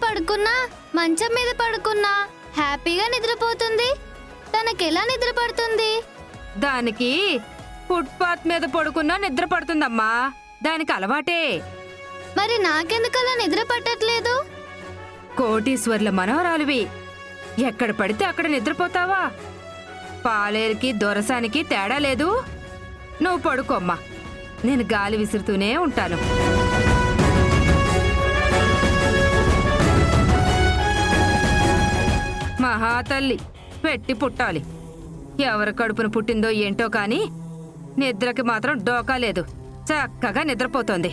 పడుకున్నా మంచం మీద పడుకున్నా హ్యాపీగా నిద్రపోతుంది. తనకెలా నిద్ర పడుతుంది? దానికి ఫుట్పాత్ మీద పడుకున్నా నిద్ర పడుతుందమ్మా. దానికి అలవాటే. మరి నాకెందుకలా నిద్ర పట్టట్లేదు? కోటీశ్వర్ల మనవరాలివి, ఎక్కడ పడితే అక్కడ నిద్రపోతావా? పాలేరుకి దొరసానికి తేడా లేదు. నువ్వు పడుకోమ్మా, నేను గాలి విసురుతూనే ఉంటాను. మహాతల్లి పెట్టి పుట్టాలి. ఎవరి కడుపున పుట్టిందో ఏంటో కాని నిద్రకి మాత్రం డోకా లేదు. చక్కగా నిద్రపోతోంది.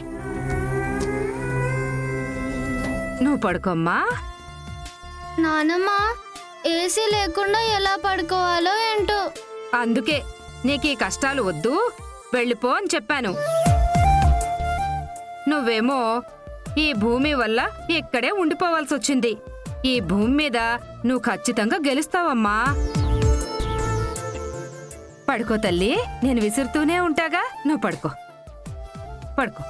నువ్వు పడుకోమ్మా. నానమ్మ, ఏసీ లేకుండా ఎలా పడుకోవాలో ఏంటో. అందుకే నీకు ఈ కష్టాలు వద్దు, వెళ్ళిపో అని చెప్పాను. నువ్వేమో ఈ భూమి వల్ల ఇక్కడే ఉండిపోవాల్సి వచ్చింది. ఈ భూమి మీద నువ్వు ఖచ్చితంగా గెలుస్తావమ్మా. పడుకో తల్లి, నేను విసురుతూనే ఉంటాగా. నువ్వు పడుకో, పడుకో.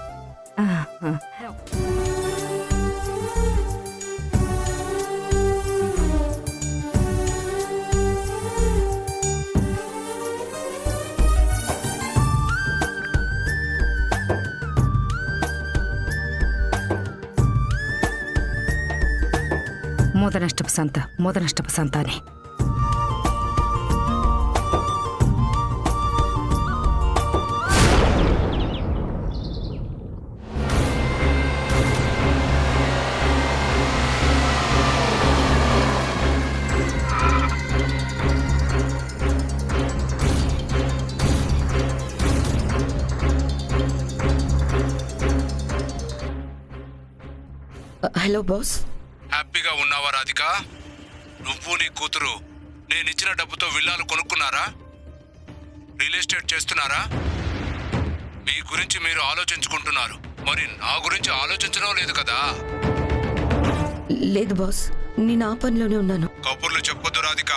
ముదనష్టపు సంతానే. Hello boss. హ్యాపీగా ఉన్నావా రాధిక? నువ్వు నీ కూతురు నేనిచ్చిన డబ్బుతో విల్లాలు కొనుక్కున్నారా? రియల్ ఎస్టేట్ చేస్తున్నారా? మీ గురించి మీరు ఆలోచించుకుంటున్నారు, మరి నా గురించి ఆలోచించడం లేదు కదా? లేదు బాస్, నేను ఆ పనిలోనే ఉన్నాను. కబుర్లు చెప్పొద్దు రాధిక.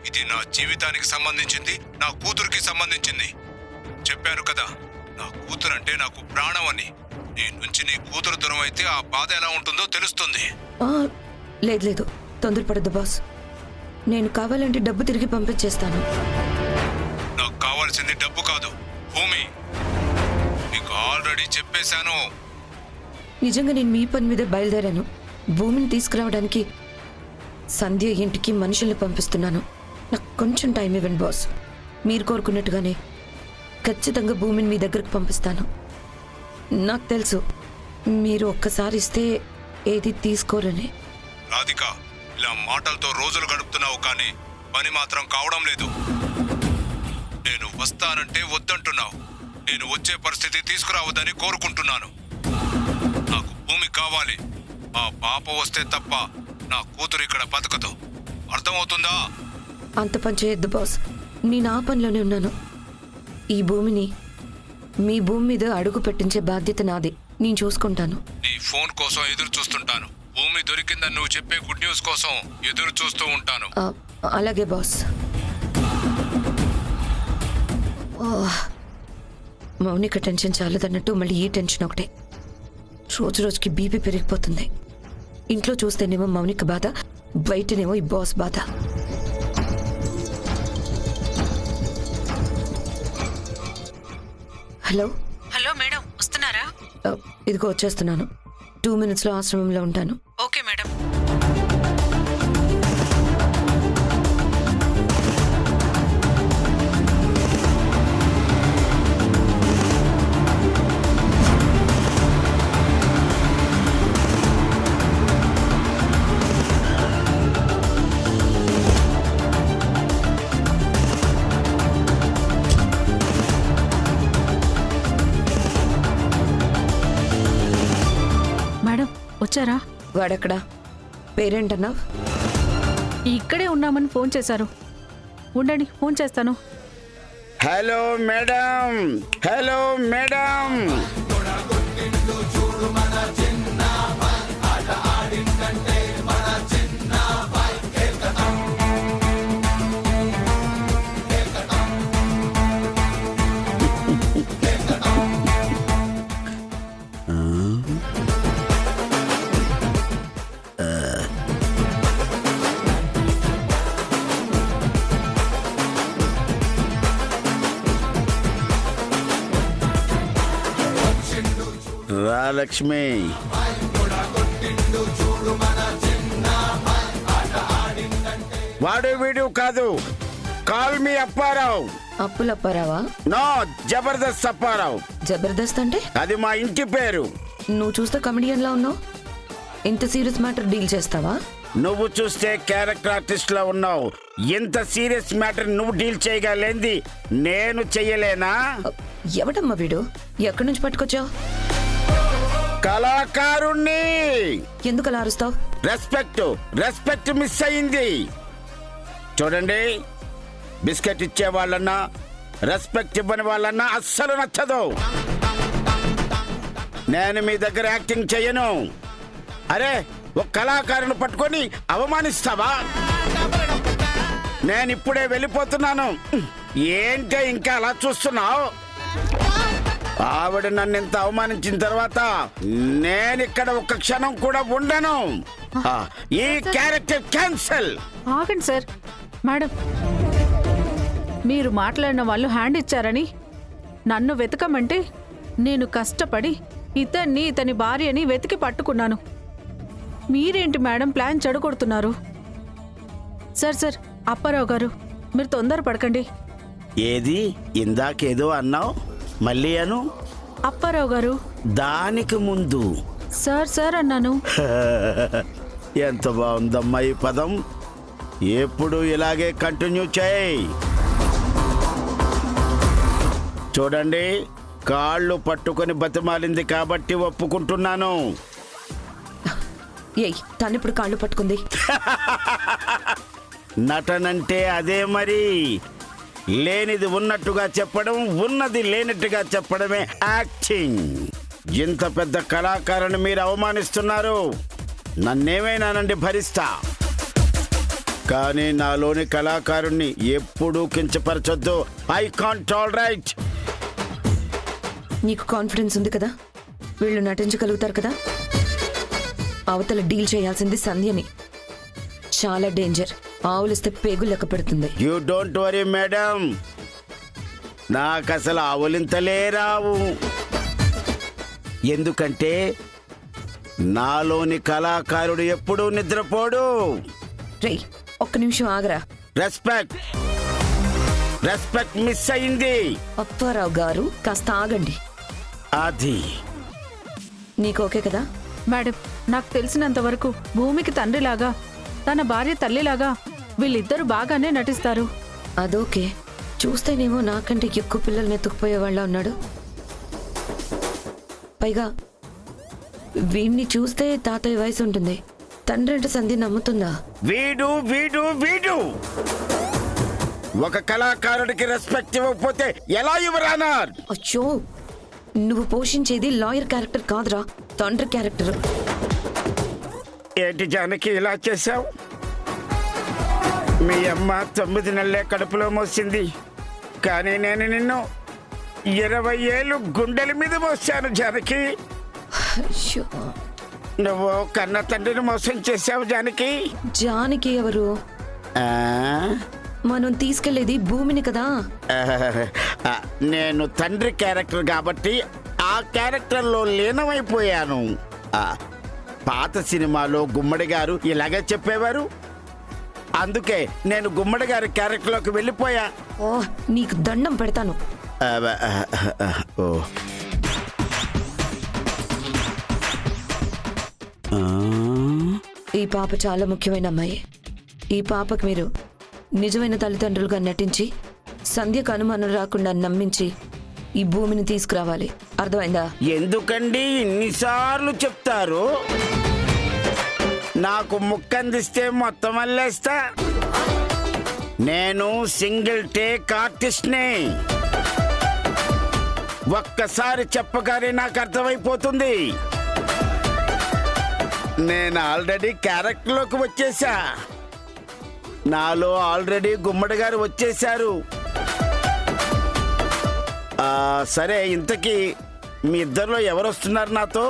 ఇది నా జీవితానికి సంబంధించింది, నా కూతురికి సంబంధించింది. చెప్పాను కదా, నా కూతురంటే నాకు ప్రాణం అని. నీ నుంచి నీ కూతురు దూరం అయితే ఆ బాధ ఎలా ఉంటుందో తెలుస్తుంది. లేదు లేదు, తొందరపడద్దు బాస్. నేను కావాలంటే డబ్బు తిరిగి పంపించేస్తాను. నాకు కావాల్సింది డబ్బు కాదు, భూమి. నీకు ఆల్రెడీ చెప్పేశాను. నిజంగా నేను మీ పని మీద బయలుదేరాను. భూమిని తీసుకురావడానికి సంధ్య ఇంటికి మనుషుల్ని పంపిస్తున్నాను. నాకు కొంచెం టైం ఇవ్వండి బాస్. మీరు కోరుకున్నట్టుగానే ఖచ్చితంగా భూమిని మీ దగ్గరకు పంపిస్తాను. నాకు తెలుసు మీరు ఒక్కసారి ఇస్తే ఏది తీసుకోరని. రాధిక, ఇలా మాటలతో రోజులు గడుపుతున్నావు, కానీ పని మాత్రం కావడం లేదు. నేను వస్తానంటే వద్దంటున్నావు. నేను వచ్చే పరిస్థితి తీసుకురావద్దని కోరుకుంటున్నాను. నాకు భూమి కావాలి. ఆ పాప వస్తే తప్ప నా కూతురు ఇక్కడ బతకదు. అర్థమవుతుందా? అంత పని చేయొద్దు బాస్. నేను ఆ పనిలోనే ఉన్నాను. ఈ భూమిని మీ భూమి మీద అడుగు పెట్టించే బాధ్యత నాది. నేను చూసుకుంటాను. నీ ఫోన్ కోసం ఎదురు చూస్తుంటాను. భూమి దొరికిందని నువ్వు చెప్పే గుడ్ న్యూస్ కోసం ఎదురు చూస్తూ ఉంటాను. అలాగే బాస్. మౌనిక టెన్షన్ చాలదన్నట్టు మళ్ళీ ఈ టెన్షన్ ఒకటే. రోజు రోజుకి బీపీ పెరిగిపోతుంది. ఇంట్లో చూస్తేనేమో మౌనిక బాధ, బయటనేమో ఈ బాస్ బాధ. హలో హలో మేడం, వస్తున్నారా? ఇదిగో వచ్చేస్తున్నాను. 2 minutesలో ఆశ్రమంలో ఉంటాను. Okay madam. వచ్చారా? వాడెక్కడా? పేరేంటన్నా? ఇక్కడే ఉన్నామని ఫోన్ చేశారు. ఉండండి, ఫోన్ చేస్తాను. Hello madam, hello madam. Lakshmi. వాడు వీడు కాదు, కాల్ మీ అప్పారావు. అప్పులప్పారావా? నో, జబర్దస్త్ అప్పారావు. జబర్దస్త్ అంటే? అది మా ఇంటి పేరు. నువ్వు చూస్తే కమెడియన్ లా ఉన్నావు. ఇంత సీరియస్ మ్యాటర్ డీల్ చేస్తావా? నువ్వు చూస్తే క్యారెక్టర్ ఆర్టిస్ట్ లా ఉన్నావు. ఇంత సీరియస్ మ్యాటర్ నువ్వు డీల్ చేయగలేంది నేను చెయ్యలేనా? ఎవడమ్మా వీడు? ఎక్కడి నుంచి పట్టుకొచ్చావు? కళాకారుణ్ణి. ఎందుకు అలా అరుస్తావు? రెస్పెక్ట్ మిస్ అయింది. చూడండి, బిస్కెట్ ఇచ్చే వాళ్ళన్నా రెస్పెక్ట్ ఇవ్వని వాళ్ళన్నా అస్సలు నచ్చదు. నేను మీ దగ్గర యాక్టింగ్ చెయ్యను. అరే, ఒక కళాకారుని పట్టుకొని అవమానిస్తావా? నేను ఇప్పుడే వెళ్ళిపోతున్నాను. ఏంటే ఇంకా అలా చూస్తున్నావు? ఆవిడ నన్ను ఇంత అవమానించిన తర్వాత నేను ఇక్కడ ఒక్క క్షణం కూడా ఉండను. ఈ క్యారెక్టర్ క్యాన్సల్. ఆగండి సార్. మేడం, మీరు మాట్లాడిన వాళ్ళు హ్యాండ్ ఇచ్చారని నన్ను వెతకమంటే నేను కష్టపడి ఇతని భార్యని వెతికి పట్టుకున్నాను. మీరేంటి మేడం ప్లాన్ చెడగొడుతున్నారు? సార్ అప్పారావు గారు, మీరు తొందర పడకండి. ఏది ఇందాకేదో అన్నావు, మళ్ళీ అను. అప్పారావు గారు. దానికి ముందు సార్ అన్నాను. ఎంత బాగుందమ్మా ఈ పదం. ఎప్పుడు ఇలాగే కంటిన్యూ చేయి. చూడండి, కాళ్ళు పట్టుకొని బతిమాలింది కాబట్టి ఒప్పుకుంటున్నాను. ఏయ్, తనిప్పుడు కాళ్ళు పట్టుకుంది. నటనంటే అదే మరి. లేనిది ఉన్నట్టుగా చెప్పడం, ఉన్నది లేనట్టుగా చెప్పడమే యాక్టింగ్. ఇంత పెద్ద కళాకారుని మీరు అవమానిస్తున్నారు. నన్నేమైనానండి భరిస్తా, కానీ నాలోని కళాకారుణ్ణి ఎప్పుడూ కించపరచొద్దు. I can't tolerate. నీకు కాన్ఫిడెన్స్ ఉంది కదా, వీళ్ళు నటించగలుగుతారు కదా. అవతల డీల్ చేయాల్సింది సంధ్యని. చాలా డేంజర్. ఆవులిస్తే పేగు లెక్క పెడుతుంది. యూ డోంట్ వరీ మేడం, నాకు అసలు ఆవులింతలే రావు. ఎందుకంటే నాలోని కళాకారుడు ఎప్పుడూ నిద్రపోడు. రేయ్, ఒక్క నిమిషం ఆగరా. రెస్పెక్ట్ మిస్ అయింది. అప్పారావు గారు, కాస్త ఆగండి. అది నీకు ఓకే కదా? మేడం, నాకు తెలిసినంత వరకు భూమికి తండ్రిలాగా, తన భార్య తల్లిలాగా వీళ్ళిద్దరూ బాగానే నటిస్తారు. అదోకే. చూస్తేనేమో నాకంటే ఎక్కువ పిల్లల్ని ఎత్తుకుపోయేవాళ్ళ ఉన్నాడు. పైగా వీణ్ణి చూస్తే తాతయ్య వయసు ఉంటుంది. తండ్రి అంటే సంధ్య నమ్ముతుందా? వీడు ఒక కళాకారుడికి రెస్పెక్ట్ ఇవ్వకపోతే ఎలా ఇవ్వరానార్? అచ్చో, నువ్వు పోషించేది లాయర్ క్యారెక్టర్ కాదురా, తండ్రి క్యారెక్టర్. ఏంటి జానకి ఇలా చేశావు? మీ అమ్మ 9 నెలలే కడుపులో మోసింది, కానీ నేను నిన్ను 20 ఏళ్ళు గుండెల మీద మోసాను జానకి. అయ్యో, నువ్వు కన్న తండ్రిని మోసం చేశావు జానకి. జానకి ఎవరు? ఆ? మనం తీసుకెళ్లేది భూమిని కదా. నేను తండ్రి క్యారెక్టర్ కాబట్టి ఆ క్యారెక్టర్లో లీనమైపోయాను. పాత సినిమాలో గుమ్మడి గారు ఇలాగే చెప్పేవారు, అందుకే నేను గుమ్మడి గారి క్యారెక్టర్లోకి వెళ్ళిపోయా. ఓ, నీకు దండం పెడతాను. ఓ, ఈ పాప చాలా ముఖ్యమైన అమ్మాయి. ఈ పాపకు మీరు నిజమైన తల్లిదండ్రులుగా నటించి సంధ్యకు అనుమానం రాకుండా నమ్మించి ఈ భూమిని తీసుకురావాలి. అర్థమైందా? ఎందుకండి ఇన్నిసార్లు చెప్తారు? నాకు ముక్కందిస్తే మొత్తం అల్లేస్తా. నేను సింగిల్ టేక్ ఆర్టిస్ట్ని. ఒక్కసారి చెప్పగానే నాకు అర్థమైపోతుంది. నేను ఆల్రెడీ క్యారెక్టర్లోకి వచ్చేసా. నాలో ఆల్రెడీ గుమ్మడి గారు వచ్చేశారు. సరే, ఇంతకీ మీ ఇద్దరిలో ఎవరు వస్తున్నారు నాతో?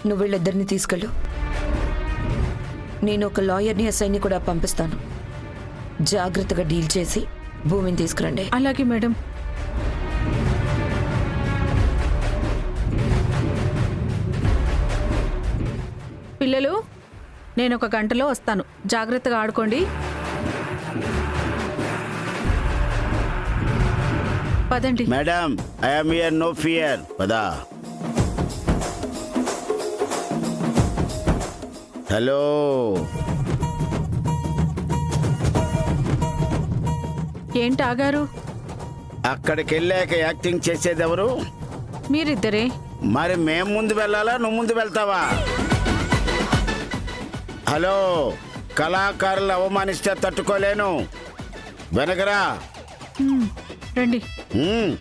నువ్వు వీళ్ళిద్దరిని తీసుకెళ్ళు. నేను ఒక లాయర్ని, ఎస్ఐని కూడా పంపిస్తాను. జాగ్రత్తగా డీల్ చేసి భూమిని తీసుకురండి. అలాగే మేడం. పిల్లలు నేను 1 గంటలో వస్తాను, జాగ్రత్తగా ఆడుకోండి. పదండి. Madam I'm here, no fear. పదా. హలో, ఏంటి ఆగారు? అక్కడికి వెళ్ళాక యాక్టింగ్ చేసేది ఎవరు? మీరిద్దరే. మరి మేం ముందు వెళ్ళాలా, నువ్వు ముందు వెళ్తావా? హలో, కళాకారులు అవమానిస్తే తట్టుకోలేను. వెనకరా. రండి. హ్మ్.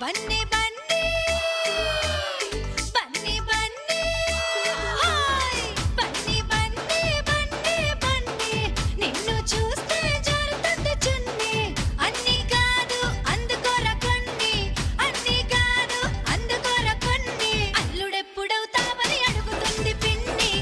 బన్నీ బన్నీ బన్నీ బన్నీ హాయ్ బన్నీ బన్నీ బన్నీ బన్నీ నిన్ను చూస్తే జారుతుంది చున్నీ అన్ని కాదు అందుకోర కొన్ని అన్ని కాదు అందుకోర కొన్ని అల్లుడెప్పుడవుతావని అడుగుతుంది పిన్ని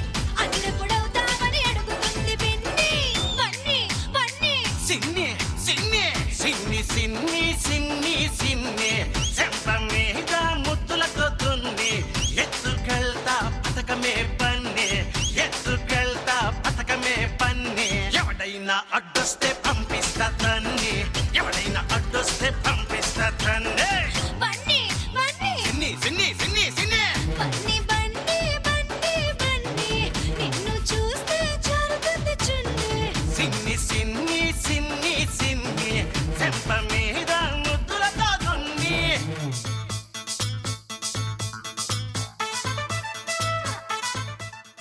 అల్లుడెప్పుడవుతావని అడుగుతుంది పిన్ని బన్నీ బన్నీ సిన్ని సిన్ని సిన్ని సిన్ని సిన్ని సిన్ని చెంప మీద ముద్దులతో దున్ని ఎత్తుకెళ్తా పథకమే పన్ని ఎత్తుకెళ్తా పథకమే పన్ని ఎవడైనా అడ్డొస్తే పంపిస్తా తన్ని ఎవడైనా అడ్డొస్తే పంపిస్తా తన్ని బన్నీ బన్నీ సిన్ని సిన్ని సిన్ని సిన్ని బన్నీ బన్నీ బన్నీ బన్నీ నిన్ను చూస్తే జారుతుంది చున్నీ సిన్ని సిన్ని సిన్ని సిన్ని చెంప మీద ముద్దులతో దున్ని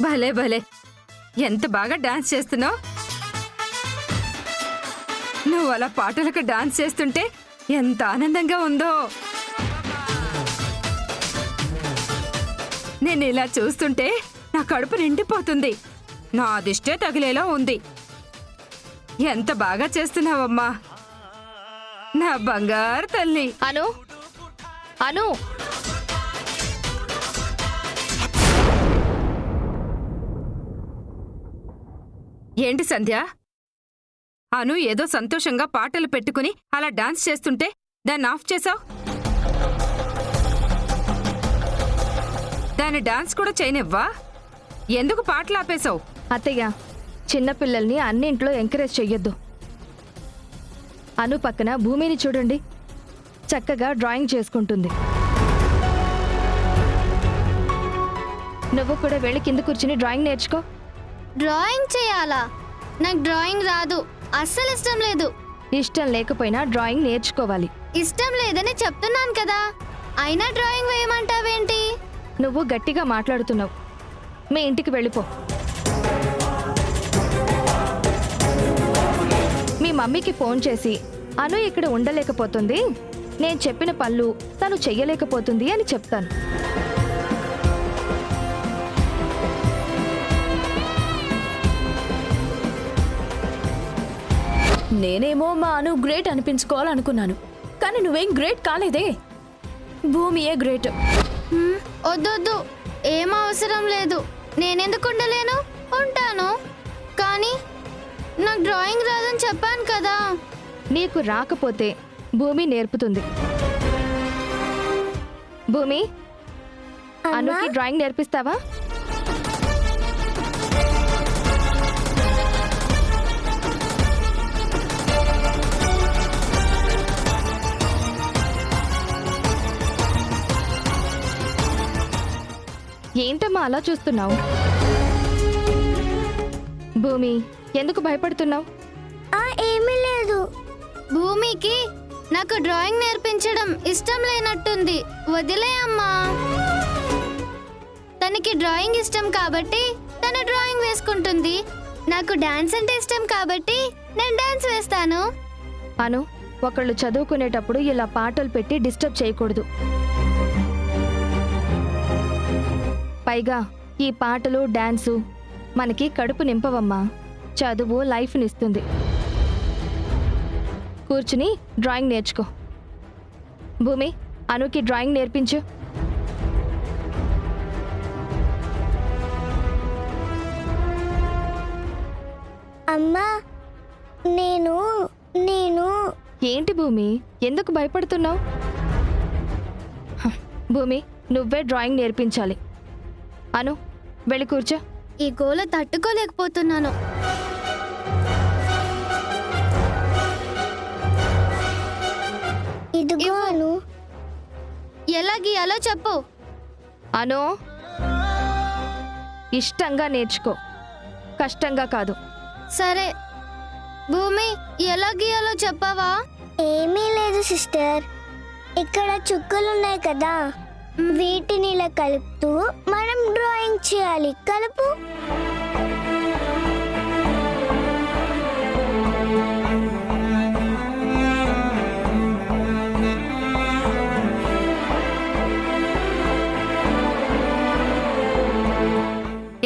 భలే భలే, ఎంత బాగా డాన్స్ చేస్తున్నావు. నువ్వు అలా పాటలకు డాన్స్ చేస్తుంటే ఎంత ఆనందంగా ఉందో. నేను ఇలా చూస్తుంటే నా కడుపు నిండిపోతుంది. నా దిష్టే తగిలేలా ఉంది. ఎంత బాగా చేస్తున్నావమ్మా, నా బంగారు తల్లి. అను అను ఏంటి సంధ్య? అను ఏదో సంతోషంగా పాటలు పెట్టుకుని అలా డాన్స్ చేస్తుంటే దాన్ని ఆఫ్ చేసావు. దాన్ని డాన్స్ కూడా చేయనివ్వా? ఎందుకు పాటలు ఆపేశావు? అత్తయ్య, చిన్నపిల్లల్ని అన్నింట్లో ఎంకరేజ్ చెయ్యొద్దు. అను పక్కన భూమిని చూడండి, చక్కగా డ్రాయింగ్ చేసుకుంటుంది. నువ్వు కూడా వెళ్ళి కింద కూర్చుని డ్రాయింగ్ నేర్చుకో. డ్రాయింగ్ చేయాలా? నాకు డ్రాయింగ్ రాదు, అస్సలు ఇష్టం లేదు. ఇష్టం లేకపోయినా డ్రాయింగ్ నేర్చుకోవాలి. ఇష్టం లేదని చెప్తున్నాను కదా, అయినా డ్రాయింగ్ వేయమంటావేంటి? నువ్వు గట్టిగా మాట్లాడుతున్నావు. మీ ఇంటికి వెళ్ళిపో. మీ మమ్మీకి ఫోన్ చేసి అను ఇక్కడ ఉండలేకపోతుంది, నేను చెప్పిన పనులు తను చెయ్యలేకపోతుంది అని చెప్తాను. నేనేమో మా అను గ్రేట్ అనిపించుకోవాలనుకున్నాను, కానీ నువ్వేం గ్రేట్ కాలేదే. భూమియే గ్రేట్. వద్దొద్దు, ఏం అవసరం లేదు. నేనెందుకు ఉండలేను? ఉంటాను. కానీ నాకు డ్రాయింగ్ రాదని చెప్పాను కదా. నీకు రాకపోతే భూమి నేర్పుతుంది. భూమి, అనుకి డ్రాయింగ్ నేర్పిస్తావా? ఏంటమ్మా అలా చూస్తున్నావు? భూమి, ఎందుకు భయపడుతున్నావు? ఏమీ లేదు. భూమికి నాకు డ్రాయింగ్ నేర్పించడం ఇష్టం లేనట్టుంది. వదిలే అమ్మా. తనకి డ్రాయింగ్ ఇష్టం కాబట్టి తను డ్రాయింగ్ వేసుకుంటుంది. నాకు డాన్స్ అంటే ఇష్టం కాబట్టి నేను డాన్స్ వేస్తాను. అను, ఒకళ్ళు చదువుకునేటప్పుడు ఇలా పాటలు పెట్టి డిస్టర్బ్ చేయకూడదు. పైగా ఈ పాటలు డాన్సు మనకి కడుపు నింపవమ్మా. చదువు లైఫ్నిస్తుంది. కూర్చుని డ్రాయింగ్ నేర్చుకో. భూమి, అనుకి డ్రాయింగ్ నేర్పించు. అమ్మా నేను నేను ఏంటి భూమి, ఎందుకు భయపడుతున్నావు? భూమి, నువ్వే డ్రాయింగ్ నేర్పించాలి. అను, వెళ్ళి కూర్చో. ఈ గోల తట్టుకోలేకపోతున్నాను. ఇదిగోను ఎలా గీయాలో చెప్పు. అను, ఇష్టంగా నేర్చుకో, కష్టంగా కాదు. సరే భూమి, ఎలా గీయాలో చెప్పవా? ఏమీ లేదు సిస్టర్. ఇక్కడ చుక్కలున్నాయి కదా, వీటిని ఇలా కలుపుతూ మనం డ్రాయింగ్ చేయాలి. కలుపు.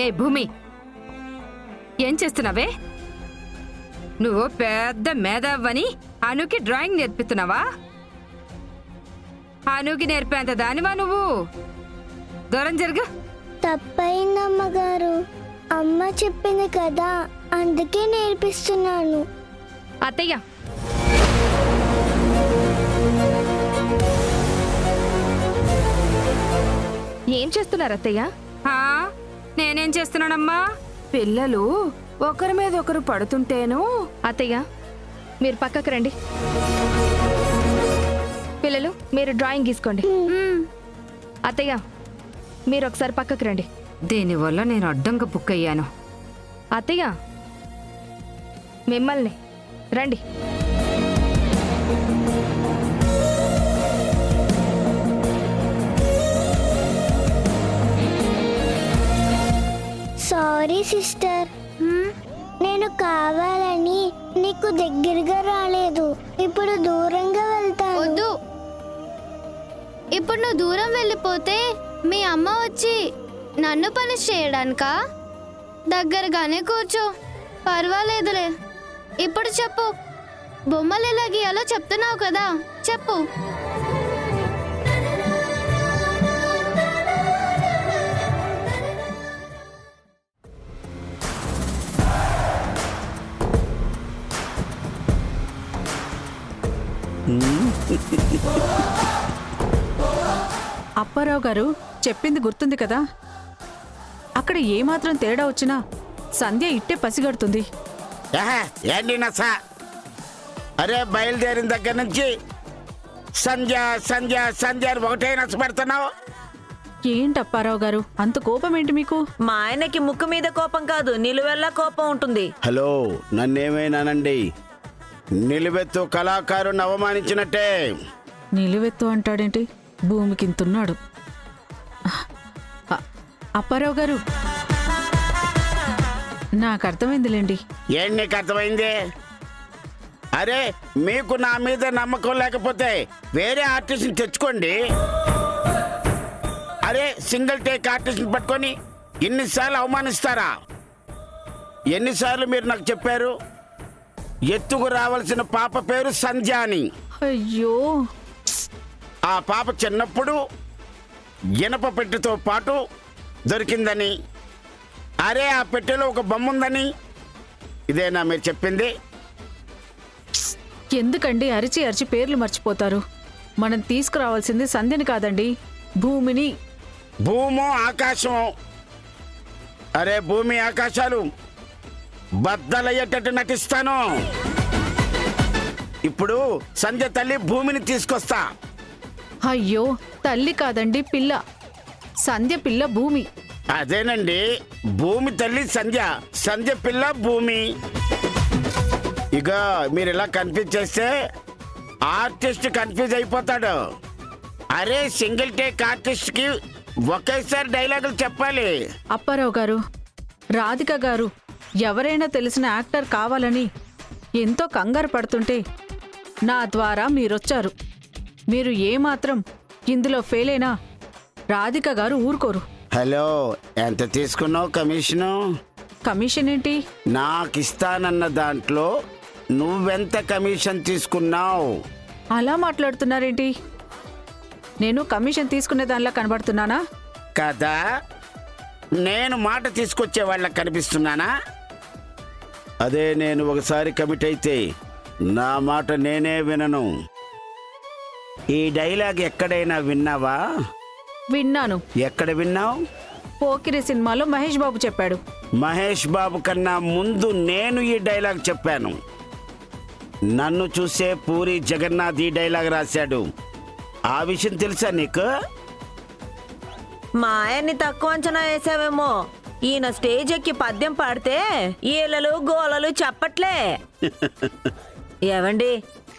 ఏ భూమి, ఏం చేస్తున్నావే? నువ్వు పెద్ద మేధావని అనుకి డ్రాయింగ్ నేర్పిస్తున్నావా? అనుకి నేర్పేంత దానివా నువ్వు? దూరం జరుగు. తప్పైందమ్మగారు, అమ్మ చెప్పింది కదా, అందుకే నేర్పిస్తున్నాను. అత్తయ్య, ఏం చేస్తున్నారు అత్తయ్య? ఆ, నేనేం చేస్తున్నానమ్మా? పిల్లలు ఒకరి మీద ఒకరు పడుతుంటేను. అత్తయ్య, మీరు పక్కకు రండి. పిల్లలు, మీరు డ్రాయింగ్ గీసుకోండి. అత్తయ్య, మీరు ఒకసారి పక్కకు రండి. దీనివల్ల నేను అడ్డంగా బుక్ అయ్యాను. అత్తయ్య, మిమ్మల్ని రండి. సారీ సిస్టర్, నేను కావాలని నీకు దగ్గరగా రాలేదు. ఇప్పుడు దూరంగా వెళ్తాను. వద్దు. ఇప్పుడు నువ్వు దూరం వెళ్ళిపోతే మీ అమ్మ వచ్చి నన్ను పనిష్ చేయడానికా? దగ్గరగానే కూర్చో, పర్వాలేదులే. ఇప్పుడు చెప్పు, బొమ్మలు ఎలా గీయాలో చెప్తున్నావు కదా, చెప్పు. అప్పారావు గారు చెప్పింది గుర్తుంది కదా? అక్కడ ఏమాత్రం తేడా వచ్చినా సంధ్య ఇట్టే పసిగడుతుంది. ఏంటి నస? అరే, బయలుదేరిన దగ్గర నుంచి సంధ్య సంధ్య సంధ్య అని ఒకటే నచ్చబెడుతున్నావు. ఏంటి అప్పారావు గారు, అంత కోపం ఏంటి మీకు? మా ఆయనకి ముక్కు మీద కోపం కాదు, నిలువెల్లా కోపం ఉంటుంది. హలో, నన్నేమైనానండి? నిలువెత్తు కళాకారుని అవమానించినట్టే. నిలువెత్తు అంటాడేంటి? భూమికింతున్నాడు. అప్పారావు గారు, నాకు అర్థమైందిలేండి. ఏం నీకు అర్థమైంది? అరే, మీకు నా మీద నమ్మకం లేకపోతే వేరే ఆర్టిస్ట్ని తెచ్చుకోండి. అరే, సింగిల్ టేక్ ఆర్టిస్ట్ని పట్టుకొని ఇన్నిసార్లు అవమానిస్తారా? ఎన్నిసార్లు మీరు నాకు చెప్పారు ఎత్తుకు రావాల్సిన పాప పేరు సంధ్య అని? అయ్యో, ఆ పాప చిన్నప్పుడు ఇనప పెట్టెతో పాటు దొరికిందని, అరే ఆ పెట్టెలో ఒక బొమ్మ ఉందని. ఇదేనా మీరు చెప్పింది? ఎందుకండి అరిచి అరిచి పేర్లు మర్చిపోతారు? మనం తీసుకురావాల్సింది సంధ్యని కాదండి, భూమిని. భూమో ఆకాశమో? అరే, భూమి ఆకాశాలు బద్దలయ్యేటట్టు నటిస్తాను. ఇప్పుడు సంధ్య తల్లి భూమిని తీసుకొస్తా. అయ్యో, తల్లి కాదండి, పిల్ల. సంధ్య పిల్ల భూమి. అదేనండి, భూమి తల్లి సంధ్య, సంధ్య పిల్ల భూమి. ఇక మీరు ఇలా కన్ఫ్యూజ్ చేస్తే ఆర్టిస్ట్ కన్ఫ్యూజ్ అయిపోతాడు. అరే, సింగిల్ టేక్ ఆర్టిస్ట్ కి ఒకేసారి డైలాగులు చెప్పాలి. అప్పారావు గారు, రాధిక గారు ఎవరైనా తెలిసిన యాక్టర్ కావాలని ఎంతో కంగారు పడుతుంటే నా ద్వారా మీరొచ్చారు. మీరు ఏమాత్రం ఇందులో ఫెయిల్ అయినా రాధిక గారు ఊరుకోరు. హలో, ఎంత తీసుకున్నావు కమిషను? కమిషన్ ఏంటి? నాకు ఇస్తానన్న దాంట్లో నువ్వెంత కమిషన్ తీసుకున్నావు? అలా మాట్లాడుతున్నారేంటి? నేను కమిషన్ తీసుకునే దానిలా కనబడుతున్నానా? కదా నేను మాట తీసుకొచ్చే వాళ్ళకి కనిపిస్తున్నానా? అదే నేను ఒకసారి కమిట్ అయితే నా మాట నేనే వినను. ఈ డైలాగ్ ఎక్కడైనా విన్నావా? విన్నాను. ఎక్కడ విన్నావు? పోకిరి సినిమాలో మహేష్ బాబు చెప్పాడు. మహేష్ బాబు కన్నా ముందు నేను ఈ డైలాగ్ చెప్పాను. నన్ను చూసే పూరి జగన్నాథ్ ఈ డైలాగ్ రాశాడు. ఆ విషయం తెలుసా నీకు? మా ఆయన్ని తక్కువ అంచనా వేసావేమో. ఈయన స్టేజ్ ఎక్కి పద్యం పాడితే ఈలలు గోలలు చెప్పట్లే. ఏవండి,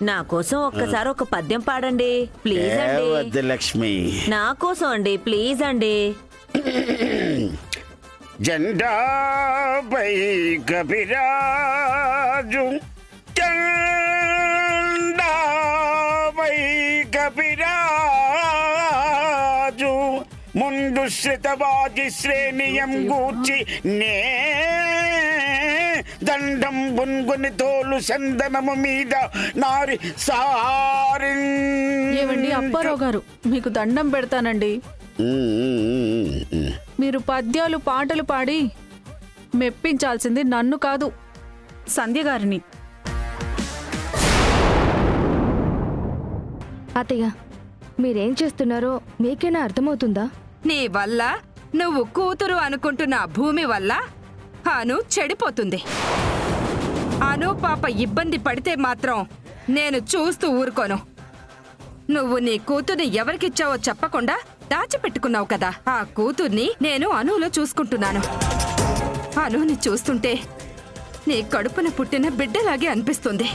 నా కోసం ఒక్కసారి ఒక పద్యం పాడండి ప్లీజ్ అండి. వద్దు లక్ష్మి. నా కోసం అండి ప్లీజ్ అండి. జెండాపై కపిరాజు, జెండాపై కపిరాజు, ముందు శ్రితవాది శ్రేణియం గూర్చి నే దండం బున్గుని తోలు చందనము మీద నారి సారి. ఏవండి అప్పారావు గారు, మీకు దండం పెడతానండి. మీరు పద్యాలు పాటలు పాడి మెప్పించాల్సింది నన్ను కాదు, సంధ్య గారిని. అత్తయ్య, మీరేం చేస్తున్నారో మీకేనా అర్థమవుతుందా? నీ వల్ల నువ్వు కూతురు అనుకుంటున్న భూమి వల్ల అను చెడిపోతుంది. అను పాప ఇబ్బంది పడితే మాత్రం నేను చూస్తూ ఊరుకోను. నువ్వు నీ కూతుర్ని ఎవరికిచ్చావో చెప్పకుండా దాచిపెట్టుకున్నావు కదా. ఆ కూతుర్ని నేను అనులో చూసుకుంటున్నాను. అనుని చూస్తుంటే నీ కడుపున పుట్టిన బిడ్డలాగే అనిపిస్తుంది.